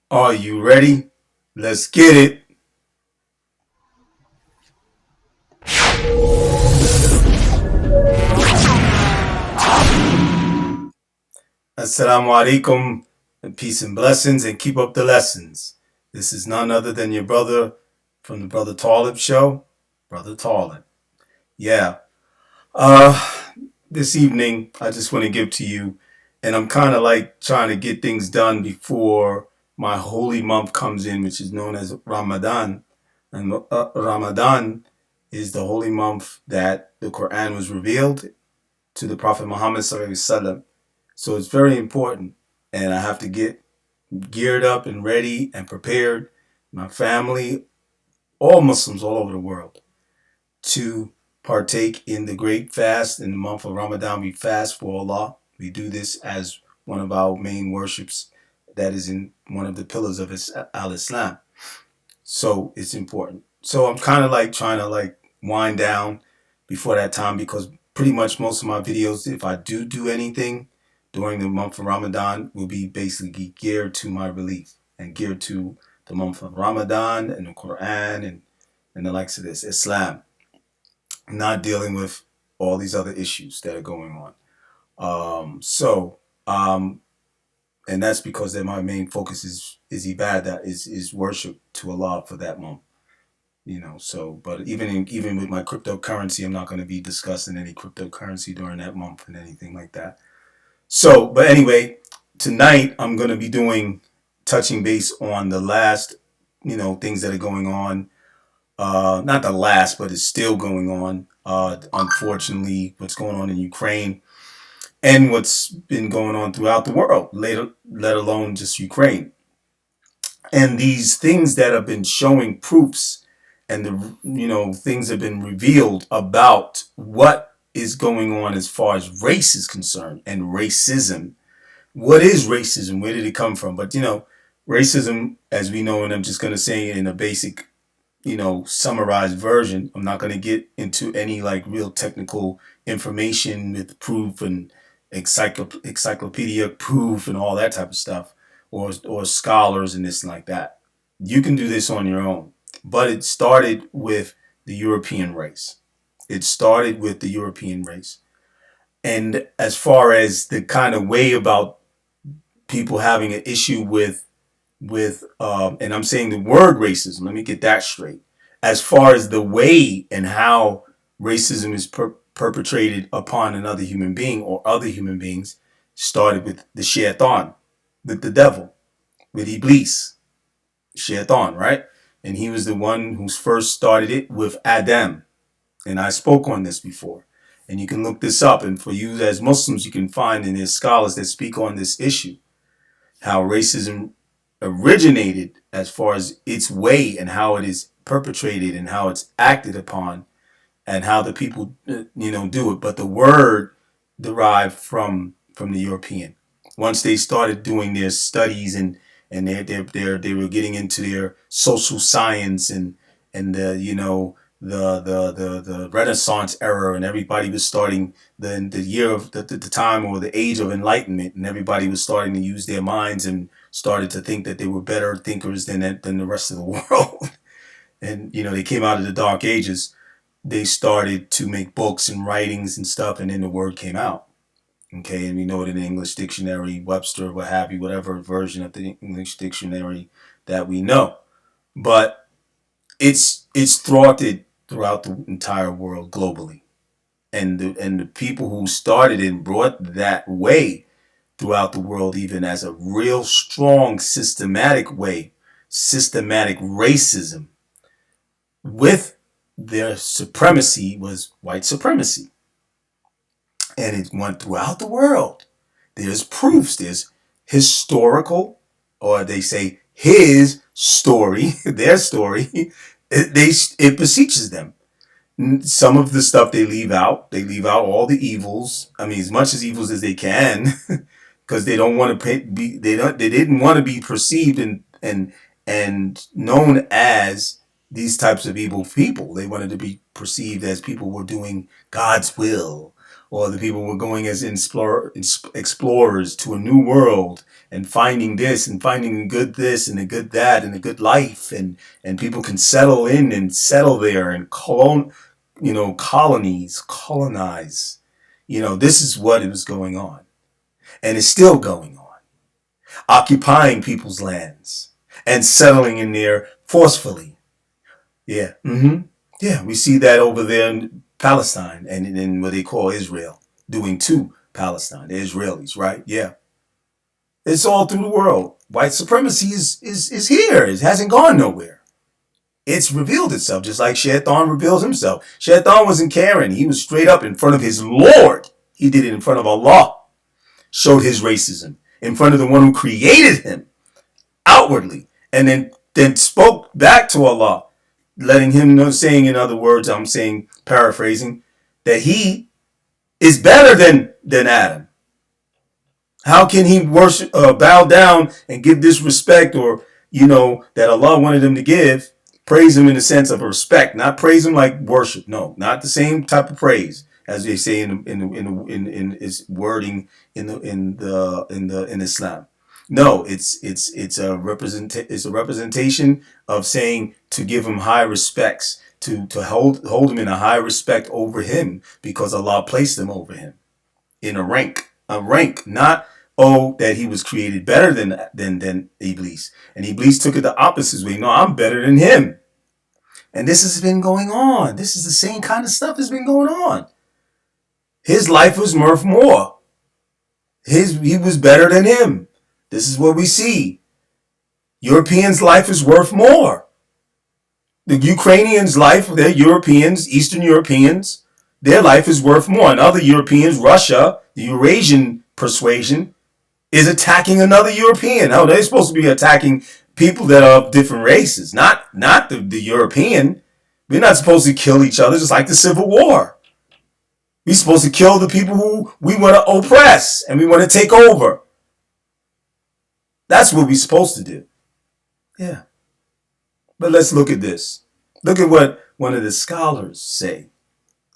Are you ready? Let's get it. Assalamu alaikum, and peace and blessings, and keep up the lessons. This is none other than your brother from the Brother Taalib show, Brother Taalib. Yeah. Uh, this evening, I just want to give to you, and I'm kind of like trying to get things done before my holy month comes in, which is known as Ramadan. And Ramadan is the holy month that the Quran was revealed to the Prophet Muhammad sallallahu alaihi wasallam. So it's very important, and I have to get geared up and ready and prepared. My family, all Muslims all over the world, to partake in the great fast in the month of Ramadan. We fast for Allah. We do this as one of our main worships that is in one of the pillars of Al-Islam. So it's important. So I'm kind of like trying to like wind down before that time because pretty much most of my videos, if I do anything during the month of Ramadan, will be basically geared to my relief and geared to the month of Ramadan and the Quran and the likes of this Islam, not dealing with all these other issues that are going on. Um, so um, and that's because that my main focus is ibadah, is worship to Allah for that month. So but even with my cryptocurrency, I'm not going to be discussing any cryptocurrency during that month and anything like that. So but anyway, tonight I'm going to be doing touching base on the last things that are going on, not the last, but it's still going on, unfortunately, what's going on in Ukraine and what's been going on throughout the world, let alone just Ukraine. And these things that have been showing proofs and the things have been revealed about what is going on as far as race is concerned and racism. What is racism? Where did it come from? But racism, as we know, and I'm just going to say it in a basic summarized version. I'm not going to get into any like real technical information with proof and encyclopedia proof and all that type of stuff, or scholars and this and like that. You can do this on your own, but it started with the European race. It started with the European race, and as far as the kind of way about people having an issue with and I'm saying the word racism, let me get that straight. As far as the way and how racism is perpetrated upon another human being or other human beings, started with the shaitan, with the devil, with Iblis, shaitan, right? And he was the one who first started it with Adam. And I spoke on this before. And you can look this up. And for you as Muslims, you can find in there's scholars that speak on this issue, how racism originated as far as its way and how it is perpetrated and how it's acted upon and how the people do it. But the word derived from the European. Once they started doing their studies and they were getting into their social science and the Renaissance era, and everybody was starting the year of the time or the age of enlightenment, and everybody was starting to use their minds and started to think that they were better thinkers than the rest of the world. And they came out of the dark ages. They started to make books and writings and stuff, and then the word came out. Okay, and we know it in the English dictionary, Webster, what have you, whatever version of the English dictionary that we know. But it's thwarted throughout the entire world globally, and the people who started and brought that way throughout the world, even as a real strong systematic way, systematic racism with their supremacy, was white supremacy, and it went throughout the world. There's proofs. There's historical, or they say his story, their story. It beseeches them. Some of the stuff they leave out. They leave out all the evils. I mean, as much as evils as they can, because they don't want to be. They didn't want to be perceived and known as these types of evil people. They wanted to be perceived as people who were doing God's will, or the people were going as explorers to a new world and finding this and finding a good this and a good that and a good life, and people can settle in and settle there and colonize. This is what was going on, and it's still going on, occupying people's lands and settling in there forcefully. Yeah. Yeah, we see that over there in Palestine and in what they call Israel, doing to Palestine, the Israelis, right? Yeah. It's all through the world. White supremacy is here. It hasn't gone nowhere. It's revealed itself, just like Shaitan reveals himself. Shaitan wasn't caring. He was straight up in front of his Lord. He did it in front of Allah. Showed his racism in front of the one who created him outwardly, and then spoke back to Allah, letting him know, saying, in other words, I'm saying, paraphrasing, that he is better than Adam. How can he worship, bow down and give this respect, or that Allah wanted him to give? Praise him in the sense of respect, not praise him like worship. No, not the same type of praise as they say in its wording in Islam. No, it's a representation of saying to give him high respects, to hold him in a high respect over him, because Allah placed him over him in a rank, not that he was created better than Iblis, and Iblis took it the opposite way. No, I'm better than him, and this has been going on. This is the same kind of stuff that's been going on. His life was worth more. He was better than him. This is what we see. Europeans' life is worth more. The Ukrainians' life, they're Europeans, Eastern Europeans, their life is worth more. And other Europeans, Russia, the Eurasian persuasion, is attacking another European. Oh, they're supposed to be attacking people that are of different races, not the European. We're not supposed to kill each other, just like the Civil War. We're supposed to kill the people who we want to oppress and we want to take over. That's what we're supposed to do. Yeah. But let's look at this. Look at what one of the scholars say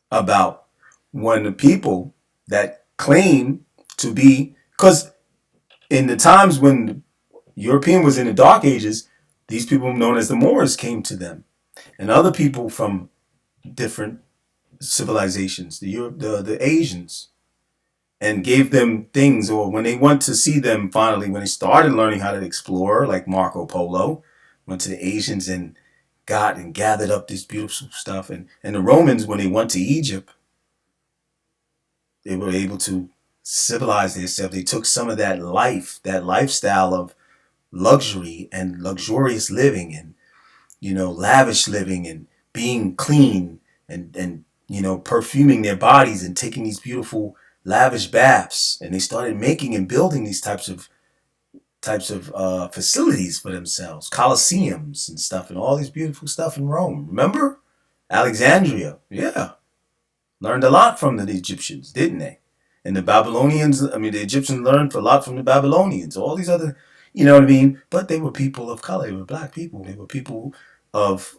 about when the people that claim to be, because in the times when European was in the Dark Ages, these people known as the Moors came to them, and other people from different civilizations, the Asians, and gave them things. Or when they went to see them, finally, when they started learning how to explore, like Marco Polo, went to the Asians and got and gathered up this beautiful stuff. And the Romans, when they went to Egypt, they were able to civilize themselves. They took some of that lifestyle of luxury and luxurious living, and lavish living, and being clean, and perfuming their bodies and taking these beautiful lavish baths, and they started making and building these types of facilities for themselves, colosseums and stuff, and all these beautiful stuff in Rome. Remember Alexandria? Yeah, learned a lot from the Egyptians, didn't they? And the Babylonians, I mean, the Egyptians learned a lot from the Babylonians. All these other, you know what I mean? But they were people of color. They were black people. They were people of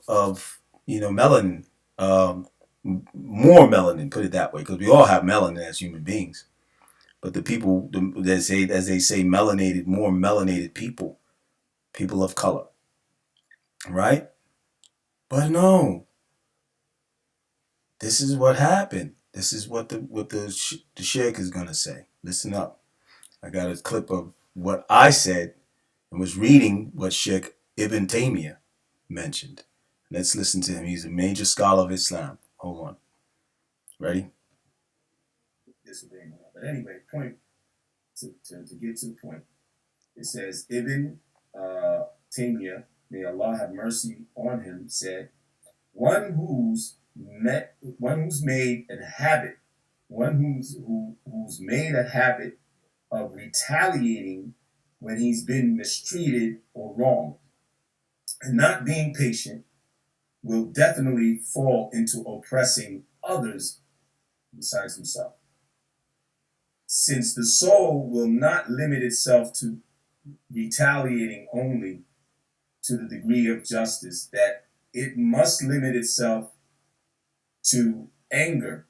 melanin, more melanin. Put it that way, because we all have melanin as human beings. But the people, as they say, more melanated people, people of color, right? But no, this is what happened. This is what the sheikh is gonna say. Listen up. I got a clip of what I said and was reading what Sheikh Ibn Taymiyyah mentioned. Let's listen to him. He's a major scholar of Islam. Hold on. Ready? But anyway, point to get to the point. It says Ibn Taymiyyah, may Allah have mercy on him, said, one who's made a habit, who's made a habit of retaliating when he's been mistreated or wronged, and not being patient, will definitely fall into oppressing others besides himself. Since the soul will not limit itself to retaliating only to the degree of justice, that it must limit itself to anger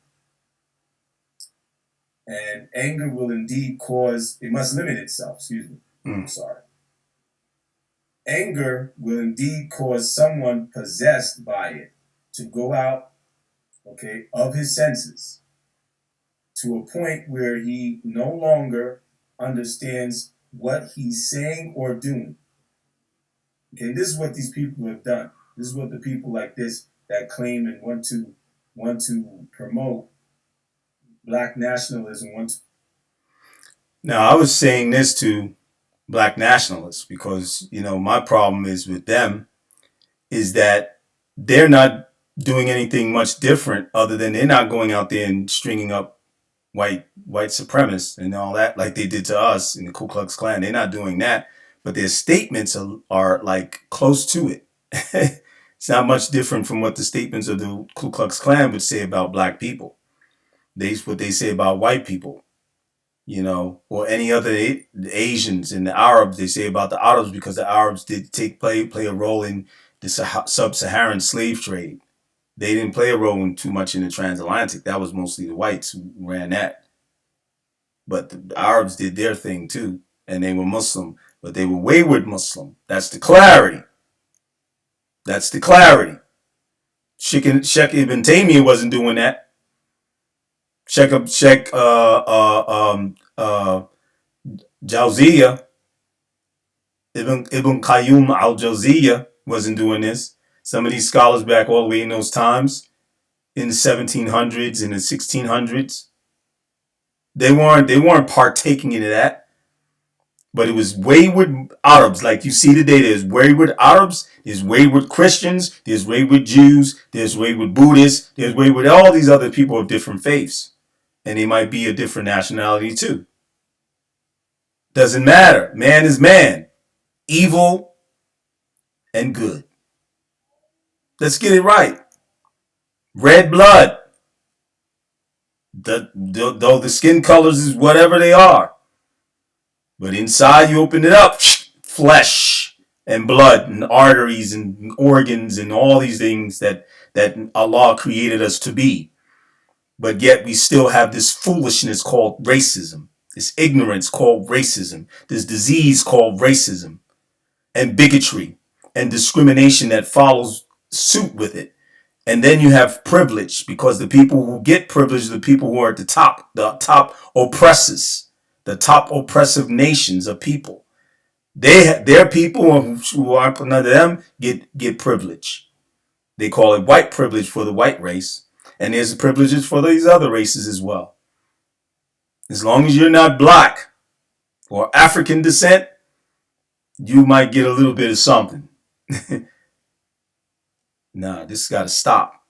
And anger will indeed cause, it must limit itself, excuse me. I'm sorry. Anger will indeed cause someone possessed by it to go out, okay, of his senses to a point where he no longer understands what he's saying or doing. Okay, this is what these people have done. This is what the people like this that claim and want to promote black nationalism want to. Now, I was saying this to black nationalists because my problem is with them is that they're not doing anything much different other than they're not going out there and stringing up white supremacists and all that like they did to us in the Ku Klux Klan. They're not doing that, but their statements are like close to it. It's not much different from what the statements of the Ku Klux Klan would say about black people. What they say about white people, or any other the Asians and the Arabs. They say about the Arabs because the Arabs did play a role in the sub-Saharan slave trade. They didn't play a role in too much in the transatlantic. That was mostly the whites who ran that. But the Arabs did their thing too, and they were Muslim, but they were wayward Muslim. That's the clarity. That's the clarity. Sheikh Ibn Taymiyyah wasn't doing that. Sheikh Jawziyah, Ibn Qayyum al-Jawziyah wasn't doing this. Some of these scholars back all the way in those times, in the 1700s and the 1600s, they weren't partaking in that. But it was wayward Arabs, like you see today. There's wayward Arabs, there's wayward Christians, there's wayward Jews, there's wayward Buddhists, there's wayward all these other people of different faiths, and they might be a different nationality too. Doesn't matter. Man is man, evil and good. Let's get it right. Red blood. Though the skin colors is whatever they are, but inside you open it up, flesh and blood and arteries and organs and all these things that Allah created us to be. But yet we still have this foolishness called racism, this ignorance called racism, this disease called racism, and bigotry and discrimination that follows suit with it. And then you have privilege, because the people who get privilege are the people who are at the top oppressors, the top oppressive nations of people. Their people who are under them get privilege. They call it white privilege for the white race, and there's privileges for these other races as well. As long as you're not black or African descent, you might get a little bit of something. Nah, this got to stop.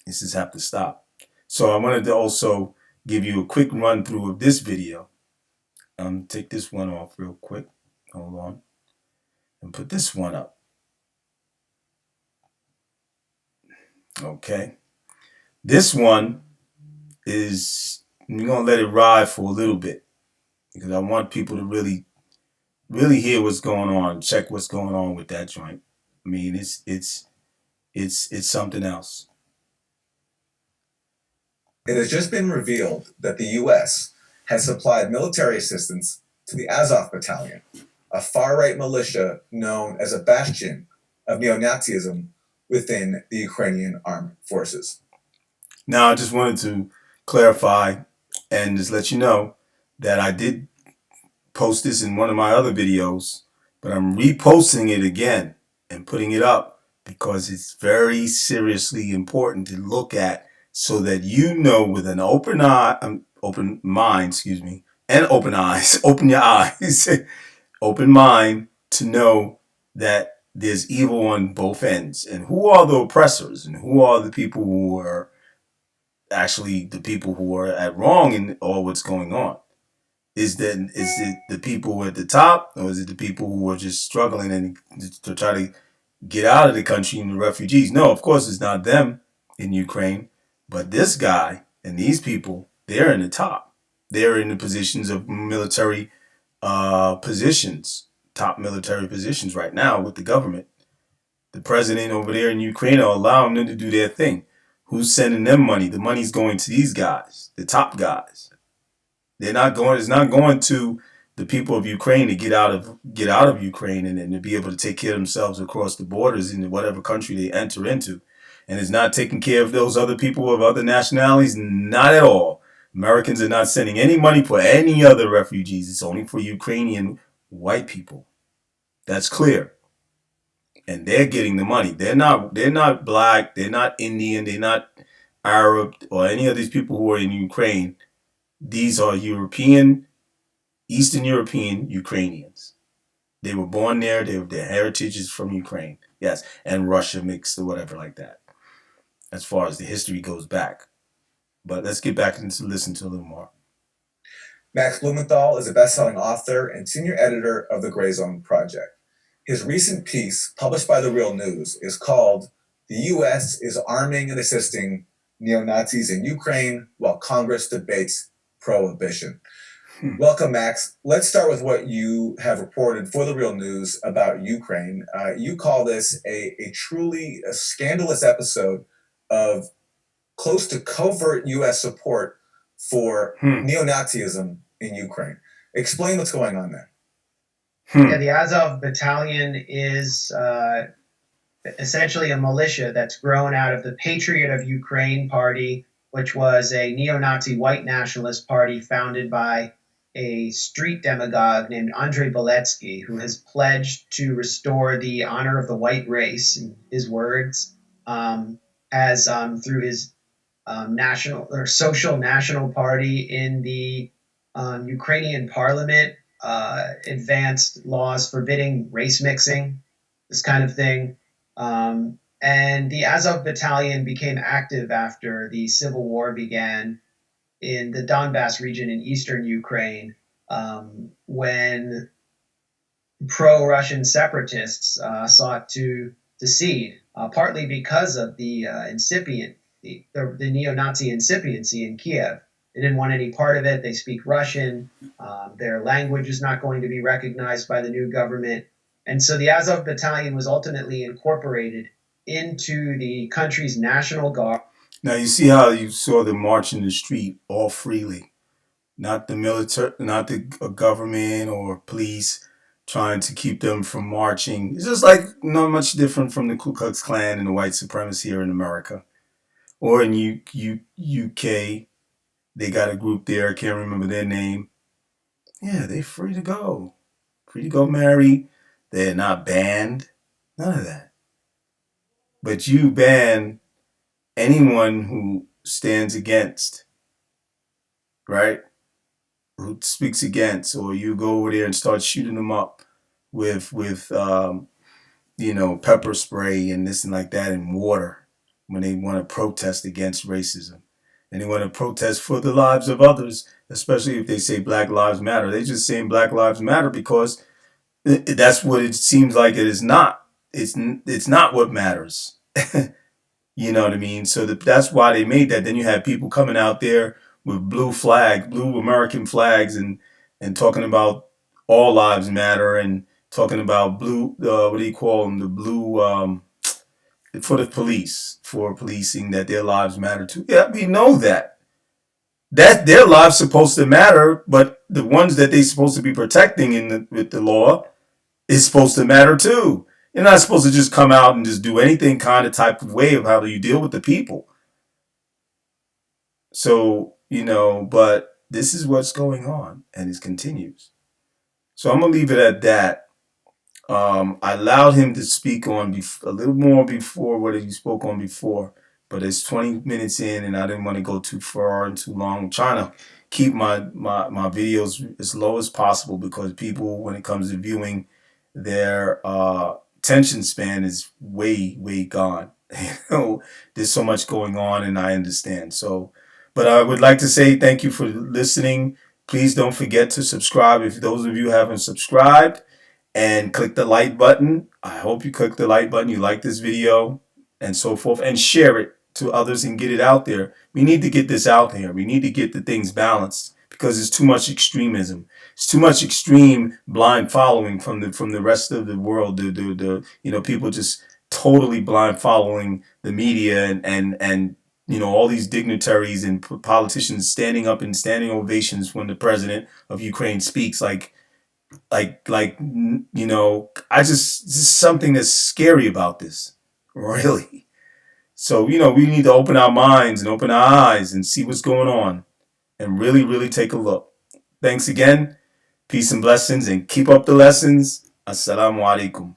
This just have to stop. So I wanted to also give you a quick run through of this video. Take this one off real quick. Hold on. And put this one up. Okay. This one is, I'm going to let it ride for a little bit because I want people to really hear what's going on, check what's going on with that joint. I mean, it's something else. It has just been revealed that the U.S. has supplied military assistance to the Azov Battalion, a far-right militia known as a bastion of neo-Nazism within the Ukrainian armed forces. Now, I just wanted to clarify and just let you know that I did post this in one of my other videos, but I'm reposting it again and putting it up because it's very seriously important to look at, so that you know with an open mind, and open eyes, open your eyes, open mind, to know that there's evil on both ends, and who are the oppressors, and who are the people who are actually the people who are at wrong in all what's going on. Is it the people at the top, or is it the people who are just struggling and to try to get out of the country and the refugees? No, of course it's not them in Ukraine, but this guy and these people, they're in the top. They're in the positions of military positions, top military positions right now with the government. The president over there in Ukraine are allowing them to do their thing. Who's sending them money? The money's going to these guys, the top guys. They're not going. It's not going to the people of Ukraine to get out of Ukraine and to be able to take care of themselves across the borders in whatever country they enter into. And it's not taking care of those other people of other nationalities. Not at all. Americans are not sending any money for any other refugees. It's only for Ukrainian white people. That's clear. And they're getting the money. They're not black, they're not Indian, they're not Arab or any of these people who are in Ukraine. These are European, Eastern European Ukrainians. They were born there. Their heritage is from Ukraine. Yes, and Russia mixed or whatever like that. As far as the history goes back. But let's get back into listen to a little more. Max Blumenthal is a best-selling author and senior editor of the Gray Zone Project. His recent piece, published by The Real News, is called "The U.S. is Arming and Assisting Neo-Nazis in Ukraine While Congress Debates Prohibition." Welcome, Max. Let's start with what you have reported for The Real News about Ukraine. You call this a truly scandalous episode of close to covert U.S. support for neo-Nazism in Ukraine. Explain what's going on there. Yeah, the Azov Battalion is essentially a militia that's grown out of the Patriot of Ukraine party, which was a neo-Nazi white nationalist party founded by a street demagogue named Andrei Beletsky, who has pledged to restore the honor of the white race, in his words, as through his national or social national party in the Ukrainian parliament, advanced laws forbidding race mixing, this kind of thing. And the Azov Battalion became active after the civil war began in the Donbass region in eastern Ukraine, when pro-Russian separatists sought to secede, partly because of the the neo-Nazi incipiency in Kiev. They didn't want any part of it. They speak Russian. Their language is not going to be recognized by the new government. And so the Azov Battalion was ultimately incorporated into the country's National Guard. Now you see how you saw them march in the street all freely, not the military, not the government or police trying to keep them from marching. It's just like not much different from the Ku Klux Klan and the white supremacy here in America or in UK. They got a group there. I can't remember their name. Yeah, they're free to go marry. They're not banned. None of that. But you ban anyone who stands against, right? Who speaks against, or you go over there and start shooting them up with pepper spray and this and like that and water when they want to protest against racism. And they want to protest for the lives of others, especially if they say Black Lives Matter. They're just saying Black Lives Matter because that's what it seems like it is not. It's not what matters. You know what I mean? So that's why they made that. Then you have people coming out there with blue American flags, and talking about all lives matter, and talking about blue. What do you call them? The blue for the police, for policing, that their lives matter too. Yeah, we know that their lives supposed to matter, but the ones that they're supposed to be protecting with the law is supposed to matter too. You're not supposed to just come out and just do anything kind of type of way of how do you deal with the people. So, but this is what's going on, and it continues. So I'm going to leave it at that. I allowed him to speak on a little more before what he spoke on before, but it's 20 minutes in, and I didn't want to go too far and too long. I'm trying to keep my videos as low as possible because people, when it comes to viewing, their attention span is way, way gone. There's so much going on, and I understand. So, but I would like to say thank you for listening. Please don't forget to subscribe if those of you haven't subscribed, and click the like button. I hope you click the like button, you like this video, and so forth, and share it to others and get it out there. We need to get this out there. We need to get the things balanced because it's too much extremism. It's too much extreme blind following from the rest of the world. The people just totally blind following the media and all these dignitaries and politicians standing up in standing ovations when the president of Ukraine speaks. I just something that's scary about this, really. So, we need to open our minds and open our eyes and see what's going on and really, really take a look. Thanks again. Peace and blessings and keep up the lessons. Assalamu alaikum.